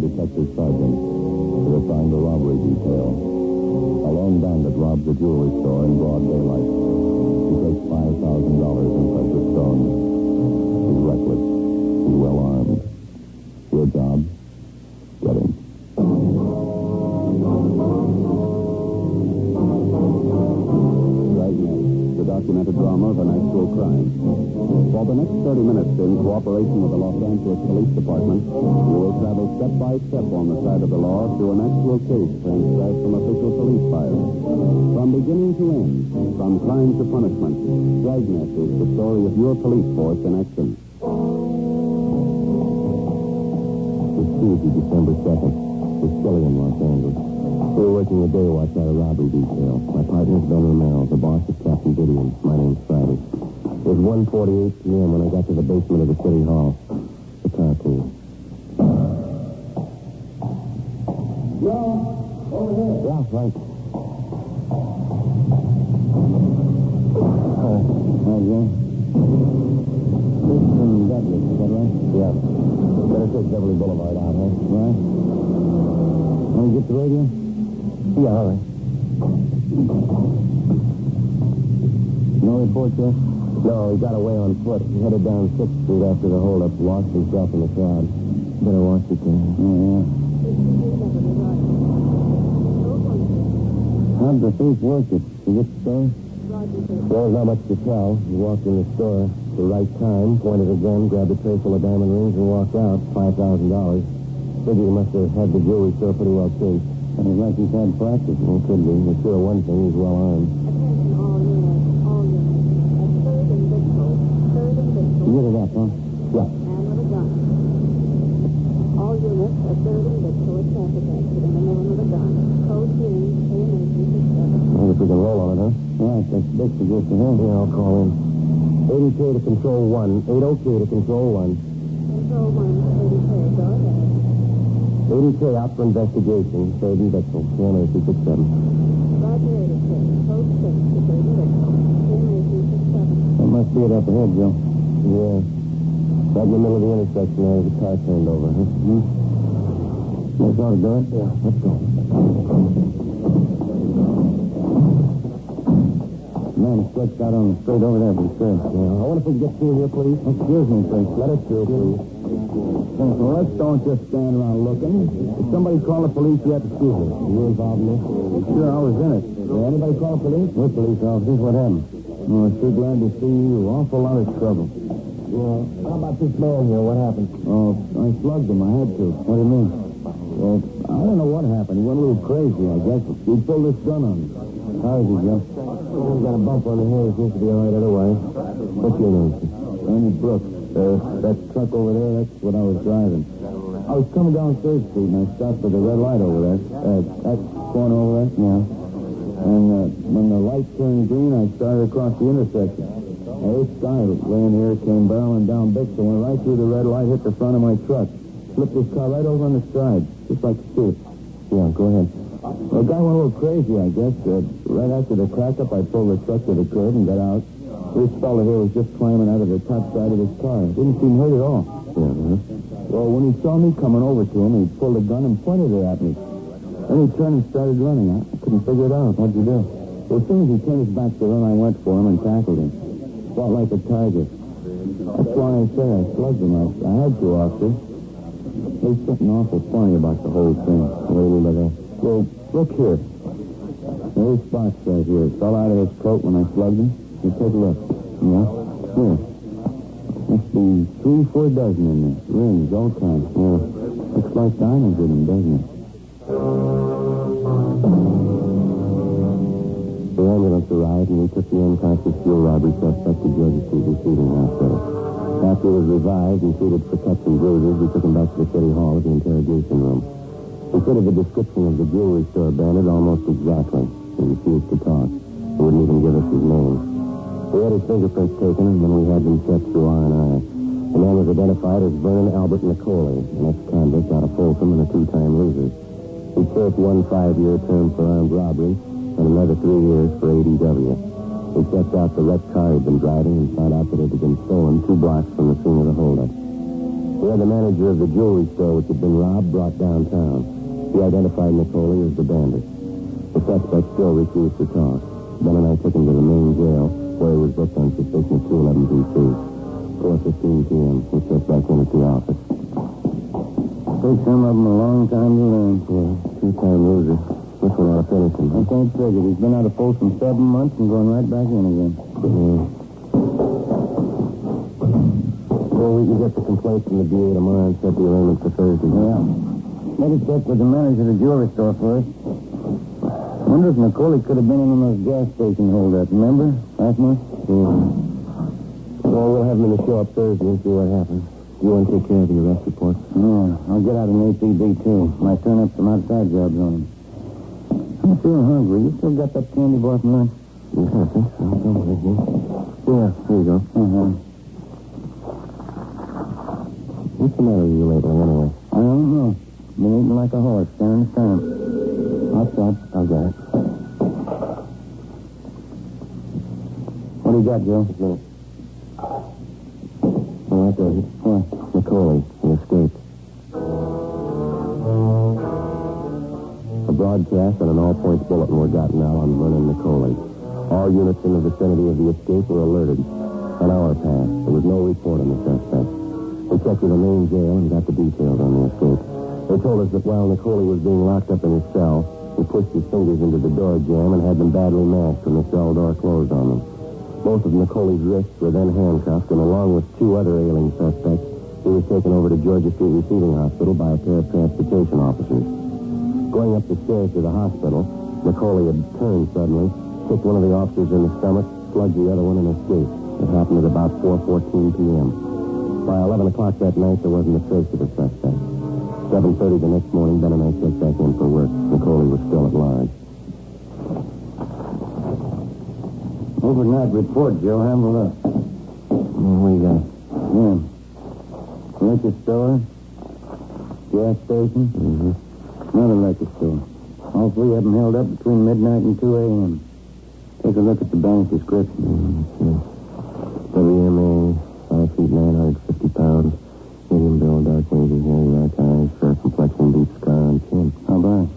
Detective Sergeant. They're assigned a robbery detail. A lone bandit robs a jewelry store in broad daylight. He takes $5,000 in precious stones. He's reckless. He's well armed. Your job? Get him. Dragnet, the documented drama of an actual crime. For the next 30 minutes, in cooperation with the Los Angeles Police Department, you will travel step by step on the side of the law through an actual case transcribed from official police files. From beginning to end, from crime to punishment, Dragnet is the story of your police force in action. It's Tuesday, December 2nd. It's chilly in Los Angeles. We were working a day watch at a robbery detail. My partner's Ben Romero. The boss is Captain Gideon. My name's Friday. It was 1:48 p.m. when I got to the basement of the city hall. The car came. Yeah, over here. Yeah, right. Hi, Joe. This is from Douglas, is that right? Yeah. Better take Beverly Boulevard out, huh? Right. Want to get the radio? Yeah, all right. No report yet? No, he got away on foot. He headed down 6th Street after the holdup, lost himself in the crowd. Better watch it, then. Yeah. How'd the thief work it? Did you get the store? Well, there's not much to tell. He walked in the store at the right time, pointed a gun, grabbed a tray full of diamond rings, and walked out. $5,000. Figured he must have had the jewelry store pretty well cased. Sounds like he's had practice. Well, could be. But sure, one thing, he's well armed. Attention all units, all units. At 3rd and Victor. 3rd and Victor. You get it up, huh? Yeah. Man with a gun. All units at 3rd and Victor. Traffic accident. A man with a gun. Code green. AMA 367. Well, if we can roll on it, huh? Right, that's Dixie just ahead. Yeah, I'll call in. 80K to control 1. 80K to control 1. Control 1 to 80K. Go ahead. 80K out for investigation. 3rd and Victor. AMA 367. Roger 80K. Code 6 to 3rd and Victor. AMA 367. That must be it up ahead, Joe. Yeah. Right in the middle of the intersection there, the car turned over, huh? Let's ought to do it? Yeah, let's go. Man stretched out on the street over there, but sure. Yeah, I wonder if we can get through here, please. Excuse me, please. Let us through, please. Well, let's don't just stand around looking. If somebody call the police yet, excuse me. You involved in this? Sure, I was in it. Did anybody call the police? We're police officers. What happened? Oh, sure glad to see you. Awful lot of trouble. Yeah. How about this man here? What happened? Oh, I slugged him. I had to. What do you mean? Well, I don't know what happened. He went a little crazy, I guess. He pulled this gun on me. How is he, Joe? Oh, got a bump on the head. He seems to be all right otherwise. What's your name, sir? Ernie Brooks. That truck over there, that's what I was driving. I was coming down 3rd Street, and I stopped at the red light over there. That corner over there? Yeah. And when the light turned green, I started across the intersection. This guy laying here came barreling down Bixby, went right through the red light, hit the front of my truck. Flipped his car right over on the side, just like a shoot. Yeah, go ahead. The guy went a little crazy, I guess. Right after the crack-up, I pulled the truck to the curb and got out. This fella here was just climbing out of the top side of his car. Didn't seem hurt at all. Yeah, Well, when he saw me coming over to him, he pulled a gun and pointed it at me. Then he turned and started running. I couldn't figure it out. What'd you do? Well, as soon as he turned his back to him, I went for him and tackled him. Fought like a tiger. That's why I say I slugged him. I had to, officer. There's something awful funny about the whole thing. What do you mean by that? Well, look here. There's spots right here. It fell out of his coat when I slugged him. You take a look. Yeah? Here. Must be 3-4 dozen in there. Rings, all kinds. Yeah. Looks like diamonds in them, doesn't it? The ambulance arrived, and we took the unconscious fuel robbery suspect to Georgia Street Receiving Hospital. After he was revived and treated for cuts and bruises, we took him back to the city hall at the interrogation room. He fitted the description of the jewelry store bandit almost exactly. He refused to talk. He wouldn't even give us his name. We had his fingerprints taken, and then we had them checked through R&I. The man was identified as Vernon Albert Nicoli, an ex-convict out of Folsom and a 2-time loser. He served 1 5-year term for armed robbery and another 3 years for ADW. We checked out the wrecked car he'd been driving and found out that it had been stolen 2 blocks from the scene of the holdup. We had the manager of the jewelry store which had been robbed brought downtown. He identified Nicoli as the bandit. The suspect still refused to talk. Ben and I took him to the main jail, where he was booked on suspicion of 211 PC. 4:15 p.m. We checked back in at the office. Takes some of them a long time to learn. Yeah, two-time loser. This one ought to finish him. I can't figure. He's been out of post in 7 months and going right back in again. Yeah. Well, we can get the complaint from the DA tomorrow and set the arraignment for Thursday. Yeah. Better check with the manager of the jewelry store first. Wonder if Nicoli could have been in those gas station holdup, remember? Last month? Yeah. Well, we'll have him in the show up Thursday and see what happens. You want to take care of the arrest report? Yeah, I'll get out an APB, too. Might turn up some outside jobs on him. I'm feeling hungry. You still got that candy bar from lunch? Yeah, I think so. Yeah, here you go. Uh-huh. What's the matter with you lately, anyway? I don't know. Been eating like a horse, standing the time. Outside. I'll get it. What do you got, Joe? Just a minute. Oh, that does it. What? Nicoli. He escaped. A broadcast and an all-points bulletin were gotten out on Vernon Nicoli. All units in the vicinity of the escape were alerted. An hour passed. There was no report on the suspect. We checked with the main jail and got the details on the escape. They told us that while Nicoli was being locked up in his cell, he pushed his fingers into the door jamb and had them badly mashed when the cell door closed on them. Both of Nicoli's wrists were then handcuffed, and along with 2 other ailing suspects, he was taken over to Georgia Street Receiving Hospital by a pair of transportation officers. Going up the stairs to the hospital, Nicoli had turned suddenly, kicked one of the officers in the stomach, slugged the other one, and escaped. It happened at about 4:14 p.m. By 11 o'clock that night, there wasn't a trace of the suspect. 7:30 the next morning, Ben and I checked back in for work. Nicoli was still at large. Overnight report, Joe. Have a look. What do you got? Yeah. Liquor store. Gas station. Mm-hmm. Another liquor store. All 3 of them held up between midnight and 2 a.m. Take a look at the bank's description. WMA, 5 feet 950 pounds. Medium build, dark wages, hairy dark eyes, fair complexion, deep scar on chin. How about it?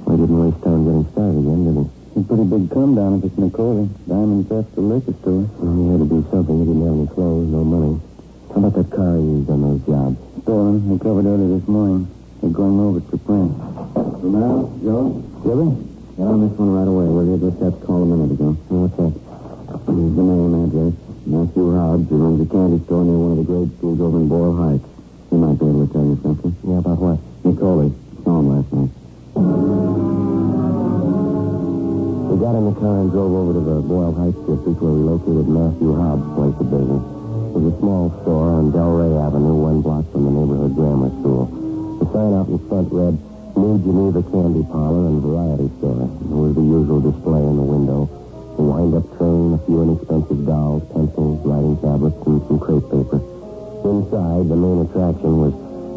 Well, he didn't waste time getting started again, did he? A pretty big come down if it's Nicoli. Diamond theft to liquor store. Well, he had to do something. He didn't have any clothes, no money. How about that car he used on those jobs? Stolen. Recovered early this morning. They're going over to print. So now, Joe? Gilly? Get on this one right away, will you? Just had to call a minute ago. What's that? Here's the name, address. Matthew Hobbs. He runs a candy store near one of the grade schools over in Boyle Heights. He might be able to tell you something. Yeah, about what? Nicoli. Saw him last night. We got in the car and drove over to the Boyle Heights district where we located Matthew Hobbs' place of business. It was a small store on Delray Avenue, 1 block from the neighborhood grammar school. The sign out in front read, New Geneva Candy Parlor and Variety Store. There was the usual display in the window. A wind-up train, a few inexpensive dolls, pencils, writing tablets, and some crepe paper. Inside, the main attraction was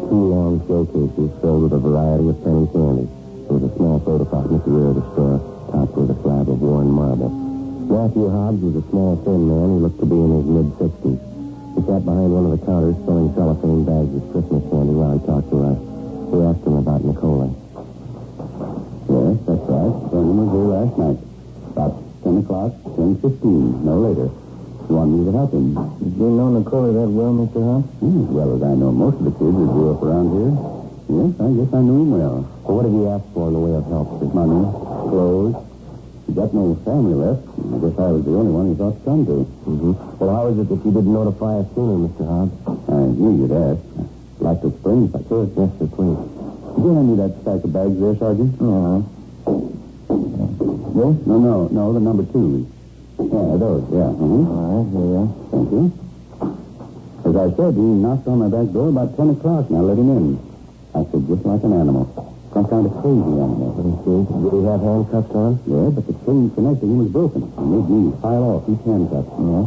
2 long showcases filled with a variety of penny candies. There was a small soda fountain at the rear of the store, topped with a slab of worn marble. Matthew Hobbs was a small, thin man. He looked to be in his mid-60s. He sat behind one of the counters filling cellophane bags with Christmas candy while he talked to us. We asked him about Nicoli. Yes, that's right. Vernon was here last night. About 10 o'clock, 10:15, no later. You want me to help him? Did you know Nicoli that well, Mr. Hobbs? As well as I know most of the kids who grew up around here. Yes, I guess I knew him well. Well, what did he ask for in the way of help? His money, clothes. He got no family left. I guess I was the only one he thought to come to. Mm-hmm. Well, how is it that you didn't notify us sooner, Mr. Hobbs? I knew you'd ask. I'd like to explain if I could. Yes, sir, please. Could you hand me that stack of bags there, Sergeant? Yeah. This? No, the number 2. Yeah, those, yeah. Mm-hmm. All right, here you are. Thank you. As I said, he knocked on my back door about 10 o'clock, and I let him in. Acted just like an animal. Some kind of crazy animal. Let me see. Did he have handcuffs on? Yeah, but the chain connecting him was broken. It made me file off each handcuff. Yeah?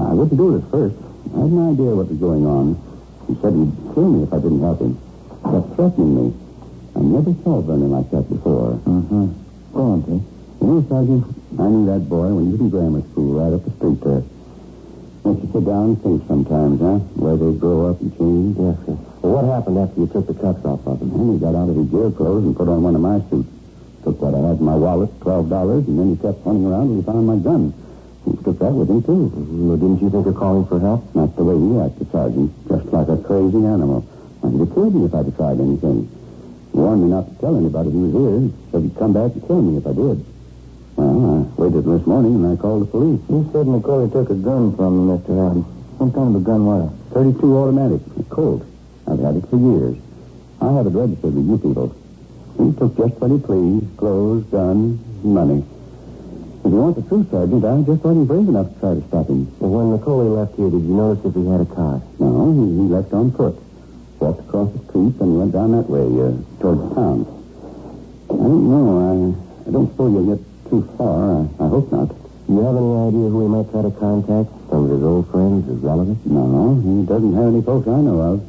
I wouldn't do it at first. I had no idea what was going on. He said he'd kill me if I didn't help him. He kept threatening me. I never saw Vernon like that before. Mm-hmm. Go on, Pete. You know, Sergeant, I knew that boy when he was in grammar school right up the street there. Makes you sit down and think sometimes, huh? Where they grow up and change. Yes, sir. Well, Well, what happened after you took the cuffs off of him? And he got out of his jail clothes and put on one of my suits. Took what I had in my wallet, $12, and then he kept running around till he found my gun. He took that with him, too. Well, didn't you think of calling for help? Not the way he acted, Sergeant. Just like a crazy animal. And he'd have killed me if I'd have tried anything. He warned me not to tell anybody he was here. Said he'd come back and kill me if I did. Well, I waited this morning and I called the police. You said McCauley took a gun from you, Mr. Howdy. What kind of a gun was it? 32 automatic. A Colt. I've had it for years. I have it registered with you people. He took just what he pleased. Clothes, gun, money. If you want the truth, Sergeant, I just wasn't brave enough to try to stop him. Well, when McCauley left here, did you notice if he had a car? No, he left on foot. Walked across the street and went down that way, towards town. I don't know. I don't suppose you'll get too far. I hope not. Do you have any idea who he might try to contact? Some of his old friends, his relatives? No, he doesn't have any folks I know of.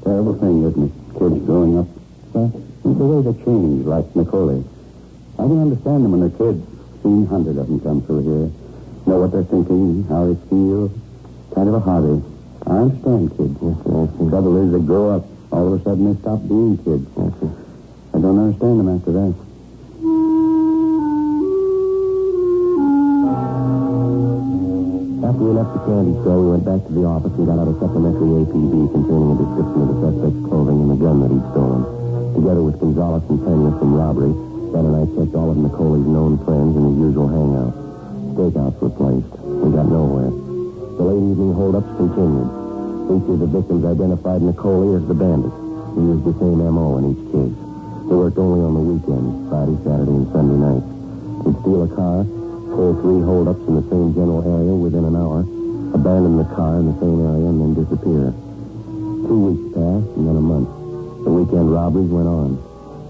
Terrible thing, isn't it? Kids growing up. Well, the way they change, like McCauley. I can understand them when they're kids. Seen hundreds of them come through here. Know what they're thinking, how they feel. Kind of a hobby. I understand kids. Yes, sir. The trouble is they grow up. All of a sudden they stop being kids. Yes, sir. I don't understand them after that. After we left the candy store, we went back to the office and got out a supplementary APB containing a description of the suspect's clothing and the gun that he'd stolen. Together with Gonzalez and Pena from robbery, Ben and I checked all of McCauley's known friends and his usual hangout. Stakeouts were placed. We got nowhere. The late evening holdups continued. Each of the victims identified McCauley as the bandit. He used the same M.O. in each case. They worked only on the weekends, Friday, Saturday, and Sunday nights. He'd steal a car, pull 3 holdups in the same general area within an hour, abandon the car in the same area, and then disappear. 2 weeks passed, and then a month. The weekend robberies went on.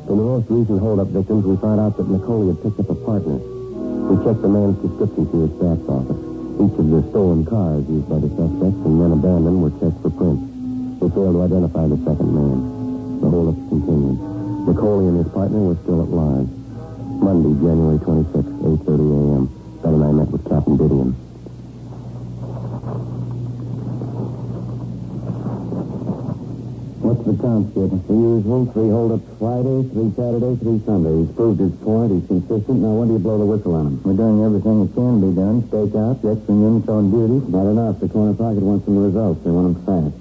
In the most recent hold-up victims, we found out that McCauley had picked up a partner. We checked the man's description through his staff's office. Each of the stolen cars used by the suspects and then abandoned were checked for prints. We failed to identify the second man. The hold-ups continued. McCauley and his partner were still at large. Monday, January 26, 8:30 a.m. Ben and I met with Captain Didion. What's the count, Skip? The usual. 3 holdups Friday, 3 Saturday, 3 Sunday. He's proved his point. He's consistent. Now, when do you blow the whistle on him? We're doing everything that can be done. Stakeouts, extra units on duty. Not enough. The corner pocket wants some results. They want them fast.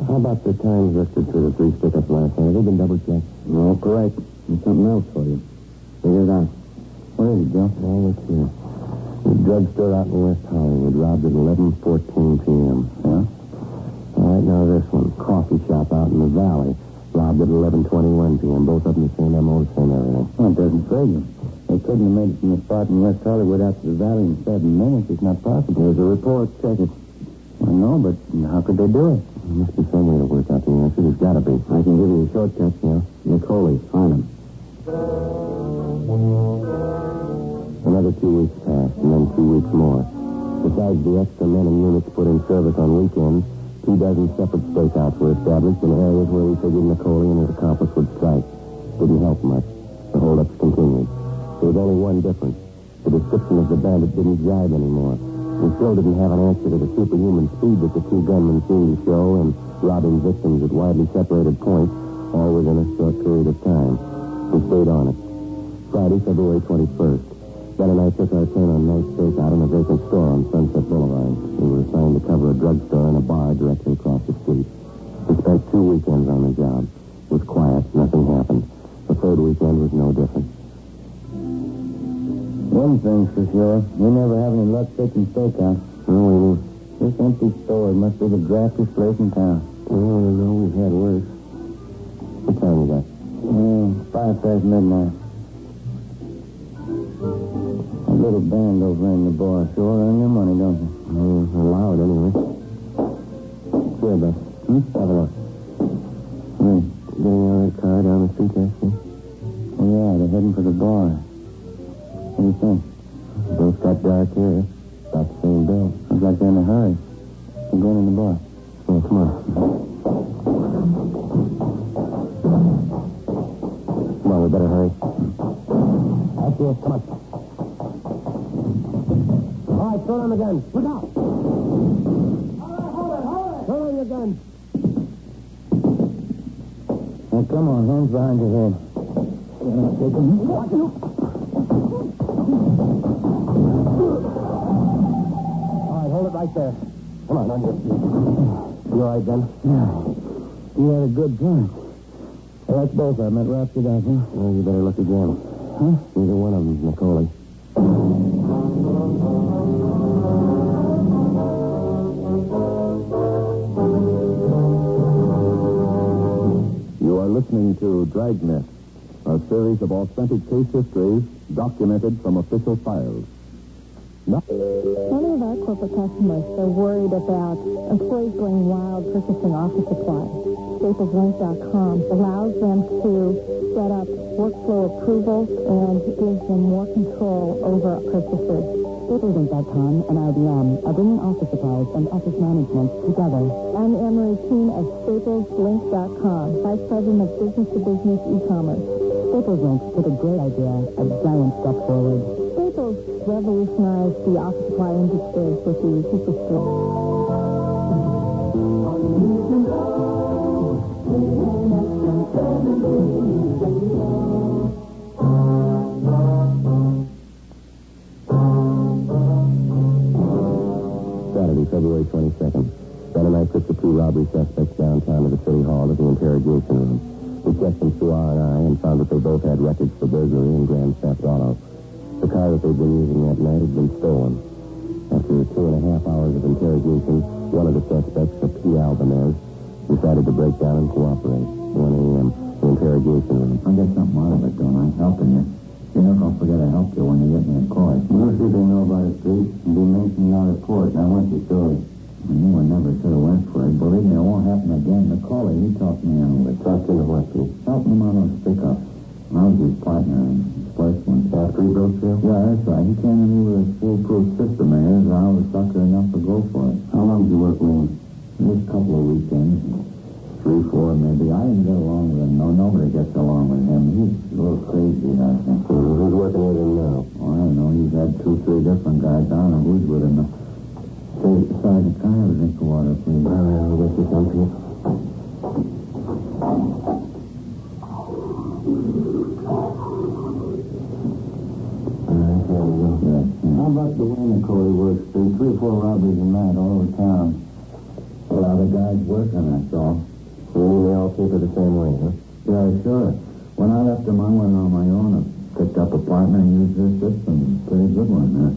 How about the times listed for the 3 stick-ups last night? Have they been double-checked? No, correct. There's something else for you. Figure it out. What is it, Joe? Oh, let's see. The drugstore out in West Hollywood robbed at 11:14 p.m. Yeah? All right, now this one. Coffee shop out in the valley. Robbed at 11:21 p.m. Both of them the same M.O., same everything. Well, it doesn't frig you. They couldn't have made it from the spot in West Hollywood out to the valley in 7 minutes. It's not possible. There's a report. Check it. I know, but how could they do it? There must be some way to work out the answer. There's got to be. I can give you a shortcut. Yeah? McCauley, find him. Another 2 weeks passed, and then 2 weeks more. Besides the extra men and units put in service on weekends, 2 dozen separate stakeouts were established in areas where we figured McCauley and his accomplice would strike. Didn't help much. The holdups continued. There was only one difference. The description of the bandit didn't jive anymore. We still didn't have an answer to the superhuman speed that the 2 gunmen seemed to show and robbing victims at widely separated points, all within a short period of time. We stayed on it. Friday, February 21st. Ben and I took our turn on night stakeout in a vacant store on Sunset Boulevard. We were assigned to cover a drugstore and a bar directly across the street. We spent 2 weekends on the job. It was quiet. Nothing happened. The third weekend was no different. One thing's for sure. We never have any luck taking stakeout. Oh, This empty store must be the draftiest place in town. no, we've had worse. What time is that? 5 past midnight. A little band over in the bar. Sure earn your money, don't you? Allowed anyway. Here, Beth. Have a look. Getting out of that car down the street there, see? Oh, yeah, they're heading for the bar. What do you think? Both got dark here. About the same bill. Looks like they're in a hurry. They're going in the bar. Oh, come on. Come on, we better hurry. That's it. Come on. All right, throw down the gun. Look out! Hold it. Throw down your gun. Now, come on, hands behind your head. All right, hold it right there. Come on your feet. You all right, Ben? Yeah. You had a good point. Well, that's both of them. It wraps it up, huh? Well, you better look again. Huh? Neither one of them, Nicole. You are listening to Dragnet, a series of authentic case histories documented from official files. Many of our corporate customers are worried about employees going wild purchasing office supplies. StaplesLink.com allows them to set up workflow approvals and gives them more control over purchases. StaplesLink.com and IBM are bringing office supplies and office management together. I'm Anne-Marie Keene of StaplesLink.com, Vice President of Business-to-Business e-commerce. StaplesLink took a great idea, a giant step forward. Staples revolutionized the office supply industry with the Superstore. Saturday, February 22nd. Ben and I took the two robbery suspects downtown to the city hall to the interrogation room. We checked them through R&I and found that they both had records for burglary and grand theft auto. The car that they'd been using that night had been stolen. After 2.5 hours of interrogation, one of the suspects, a P. Albanese, decided to break down and cooperate. 1 a.m., the interrogation room. I get something out of it, don't I? Helping you. You know, don't forget I helped you when you get me in court. Most people know about the street and be making our report. Now, what's your story? I knew I never should have went for it. Believe me, it won't happen again. McCauley, he talked me into it. Talked into what, Pete? Helping him out on pickups. I was his partner in his first one. After he broke through? Yeah, that's right. He came to me with a foolproof system of his, and I was sucker enough to go for it. How long did you work with him? Just a couple of weekends. 3, 4, maybe. I didn't get along with him. No, nobody gets along with him. He's a little crazy, I think. Who's working with him now? Oh, I don't know. He's had 2, 3 different guys. I don't know who's with him. Say, Sergeant, can I have a drink of water, please? All right, I'll get you some, Pete. How about the way Nicole works? 3 or 4 robberies a night all over town. A lot of guys working, that's all. You mean they all keep it the same way, huh? Yeah, sure. When I left them, I went on my own. I picked up apartment and used their system. Pretty good one, huh?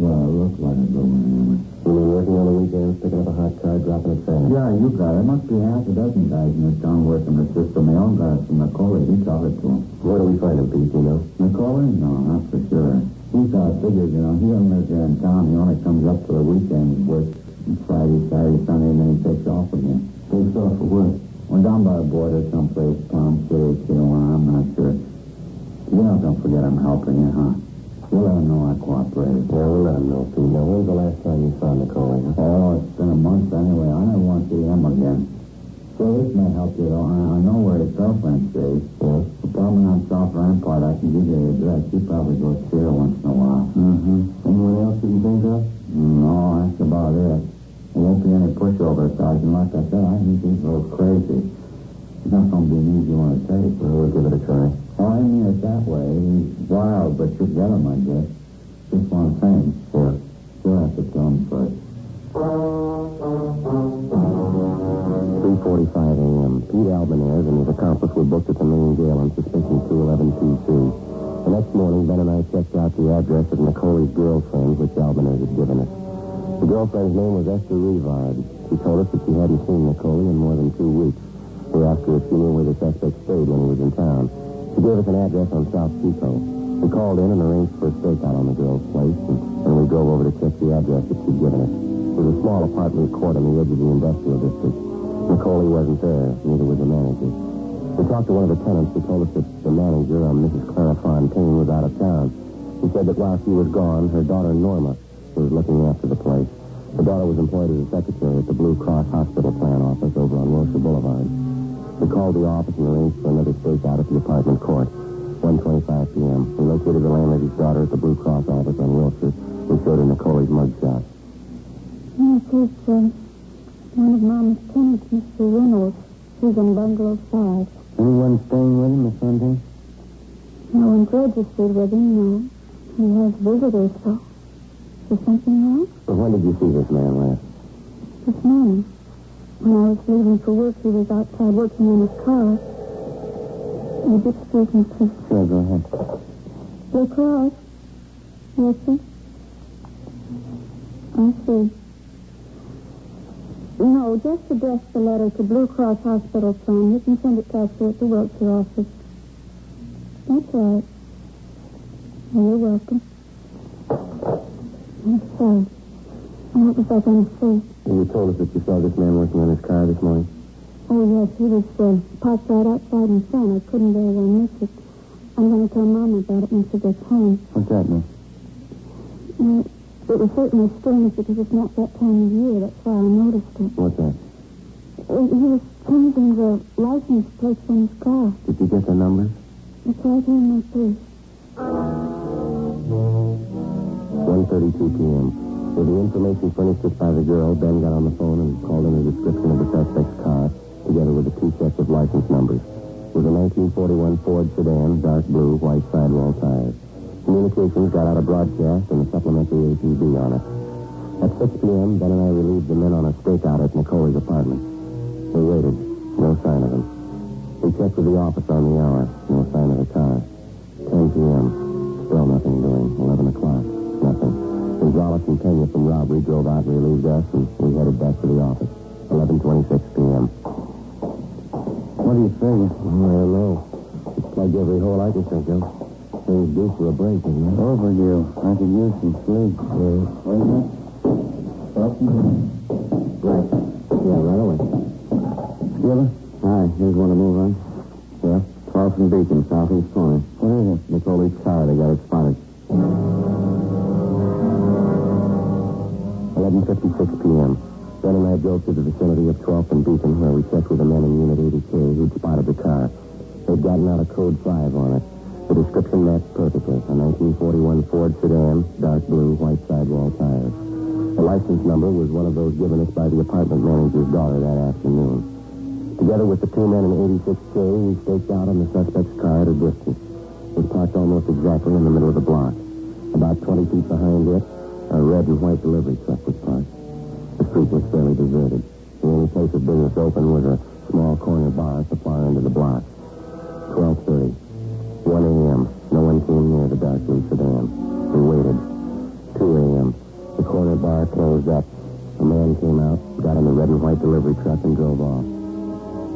Well, it looked like a good one, anyway. You mean working on the weekends, picking up a hot car, dropping it fast? Yeah, you got it. There must be half a dozen guys in this town working the system. They all got it from Nicole. He taught it to them. Where do we find him, Pete, you know? Nicole? No, not for sure. He's got figures, you know. He doesn't live here in town. He only comes up for the weekend, works Friday, Saturday, Sunday, and then he takes off again. Takes off for what? We're down by the border someplace, Palm City, Tijuana, I'm not sure. You know, don't forget I'm helping you, huh? We'll let him know I cooperated. Yeah, we'll let him know, Pete. Now, when's the last time you saw Nicole, huh? Oh, it's been a month anyway. I never want to see him again. So this may help you, though. I know where his girlfriend stays. Yeah? The problem on South Rampart, I can give you the address. She probably goes see her once in a while. Mm-hmm. Anyone else you can think of? No, that's about it. There won't be any pushover, Sergeant. Like I said, I think he's a little crazy. It's not going to be an easy one to take. Well, we'll give it a try. Oh, I mean it that way. He's wild, but you get him, I guess. Just one thing. Yeah. You'll have to tell him first. 3:45 a.m. Pete Albanese and his accomplice were booked at the main jail on suspicion 211 PC. The next morning, Ben and I checked out the address of Nicole's girlfriend, which Albanese had given us. The girlfriend's name was Esther Rivard. She told us that she hadn't seen Nicole in more than 2 weeks. We asked her if she knew where the suspect stayed when he was in town. She gave us an address on South Pico. We called in and arranged for a stakeout on the girl's place, and we drove over to check the address that she'd given us. It was a small apartment court on the edge of the industrial district. Nicole wasn't there, neither was the manager. We talked to one of the tenants who told us that the manager, Mrs. Clara Fontaine, was out of town. He said that while she was gone, her daughter Norma was looking after the place. The daughter was employed as a secretary at the Blue Cross Hospital Plan office over on Wilshire Boulevard. We called the office and arranged for another stakeout at the apartment court. 1:25 p.m. We located the landlady's daughter at the Blue Cross office on Wilshire. We showed her Nicole's mugshot. Yes, it's one of Mama's tenants, Mr. Reynolds. He's in bungalow 5. Anyone staying with him, Miss Fontaine? No one registered with him, no. He has visitors, though. Is there something wrong? Well, when did you see this man last? This morning. When I was leaving for work, he was outside working on his car. Would you excuse me, please? Sure, go ahead. Blue Cross? Yes, sir? I see. No, just address the letter to Blue Cross Hospital Plan. You can send it to us here at the Wiltshire office. That's right. Oh, you're welcome. I'm sorry. What was I going to say? You told us that you saw this man working on his car this morning. Oh, yes, he was parked right outside in front. I couldn't very well miss it. I'm going to tell Mama about it when she gets home. What's that mean? It was certainly strange because it's not that time of year. That's why I noticed it. What's that? He was changing the license plates on his car. Did you get the numbers? It's right here in my purse. 1:32 p.m. With the information furnished us by the girl, Ben got on the phone and called in a description of the suspect's car, together with the 2 sets of license numbers. It was a 1941 Ford sedan, dark blue, white sidewall tires. Communications got out a broadcast and a supplementary APB on it. At 6 p.m., Ben and I relieved the men on a stakeout at Nicole's apartment. They waited. No sign of him. We checked with the office on the hour. No sign of the car. 10 p.m. Still nothing doing. 11 o'clock. Nothing. Gonzalez and Pena from robbery drove out and relieved us, and we headed back to the office. 11:26 p.m. What do you figure? I don't know. It's plugged every hole I can think of. Things due for a break, isn't it? Overdue. I could use some sleep. Yeah. Wait a minute. Right. Yeah, right away. Skipper? Hi, here's one to move on. Yeah? 12th and Beacon, southeast corner. What is it? Nicole's car, they got it spotted. 11:56 p.m. Ben and I drove to the vicinity of 12th and Beacon, where we checked with the men in Unit 80K who'd spotted the car. They'd gotten out a code 5 on it. The description matched perfectly. A 1941 Ford sedan, dark blue, white sidewall tires. The license number was one of those given us by the apartment manager's daughter that afternoon. Together with the 2 men in 86K, we staked out on the suspect's car at a distance. It was parked almost exactly in the middle of the block. About 20 feet behind it, a red and white delivery truck was parked. The street was fairly deserted. The only place of business open was a small corner bar at the far end of the block. 12:30. 1 a.m. No one came near the dark blue sedan. We waited. 2 a.m. The corner bar closed up. A man came out, got in the red and white delivery truck, and drove off.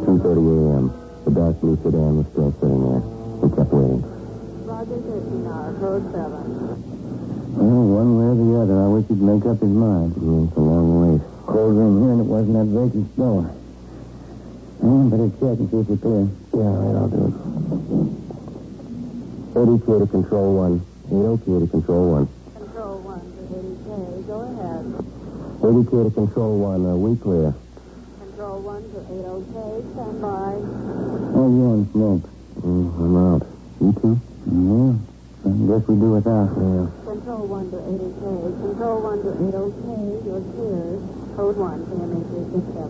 2:30 a.m. The dark blue sedan was still sitting there. We kept waiting. Roger 13 hour, code 7. Well, one way or the other, I wish he'd make up his mind. It's a long ways. Cold room here, and it wasn't that vacant store. Better check and see if we're clear. Yeah, all right, I'll do it. 80K to Control 1. 80K to Control 1. Control 1 to 80K. Go ahead. 80K to Control 1. We clear. Control 1 to 80K. Stand by. Oh, you on smoke? I'm out. You too? Yeah. I guess we do without. Yeah. Control 1 to 80K. Control 1 to 80K. You're cleared. Code 1 to MH367.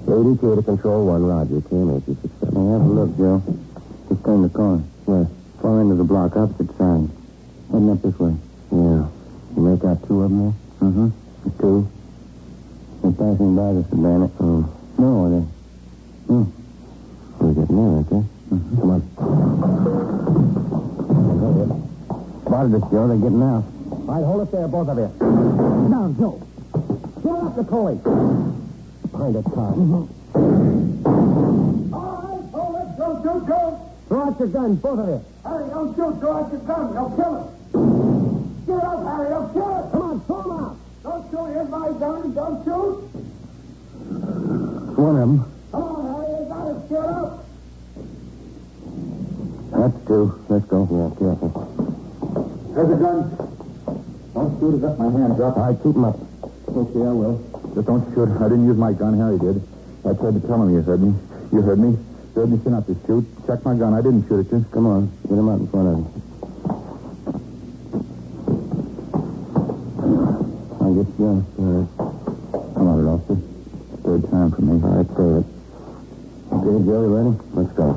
80K to Control 1. Roger. KMH367. Hey, have a look, Joe. Just turn the corner. Where? Far end of the block, opposite side. Heading up this way. Yeah. You make out 2 of them there? Mm-hmm. 2? They're passing by the sedan. Oh. No, they... We're getting there, aren't they? Mm-hmm. Come on. Spotted us, Joe. They're getting out. All right, hold it there, both of you. Down, Joe. Get up, Nicole. Behind that car. All right, hold it. Don't shoot, don't. Throw out your gun, both of you. Harry, don't shoot. Throw out your gun. They'll kill him. Get up, Harry. They'll kill him. Come on, throw him out. Don't shoot. Here's my gun. Don't shoot. One of them. Come on, Harry. You got it. Get up. That's 2. Let's go. Yeah, careful. Here's a gun. Don't shoot. I got my hands up. All right, keep him up. Okay, I will. Just don't shoot. I didn't use my gun. Harry did. I tried to tell him you heard me. You heard me. You heard me say not to shoot. Check my gun. I didn't shoot at you. Come on. Get him out in front of him. I guess, yeah. All right. Come on, officer. Third time for me. All right, save it. Okay, Joey, ready? Let's go.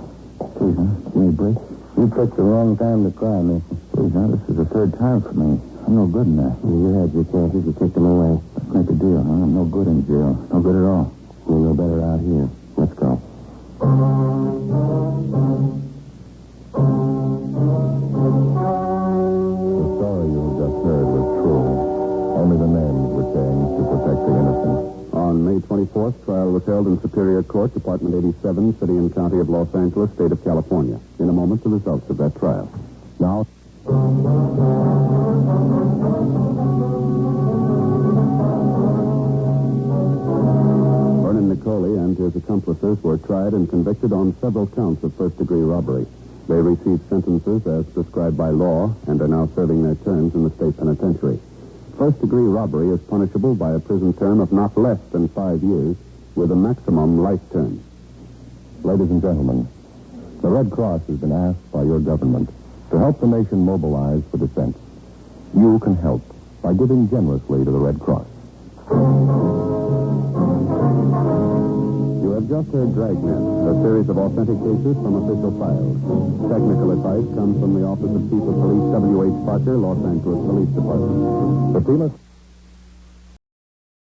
Please, huh? Give me a break. You picked the wrong time to cry, Mason. Please, now, this is the third time for me. I'm no good in that. You had your chances. You kicked them away. Let's make a deal, huh? I'm no good in jail. No good at all. You're no better out here. Let's go. The story you just heard was true. Only the names were changed to protect the innocent. On May 24th, trial was held in Superior Court, Department 87, City and County of Los Angeles, State of California. In a moment, the results of that trial. Now... Vernon Nicoli and his accomplices were tried and convicted on several counts of first-degree robbery. They received sentences as prescribed by law and are now serving their terms in the state penitentiary. First-degree robbery is punishable by a prison term of not less than 5 years, with a maximum life term. Ladies and gentlemen, the Red Cross has been asked by your government to help the nation mobilize for defense. You can help by giving generously to the Red Cross. You have just heard Dragnet, a series of authentic cases from official files. Technical advice comes from the Office of Chief of Police W.H. Parker, Los Angeles Police Department. The FEMA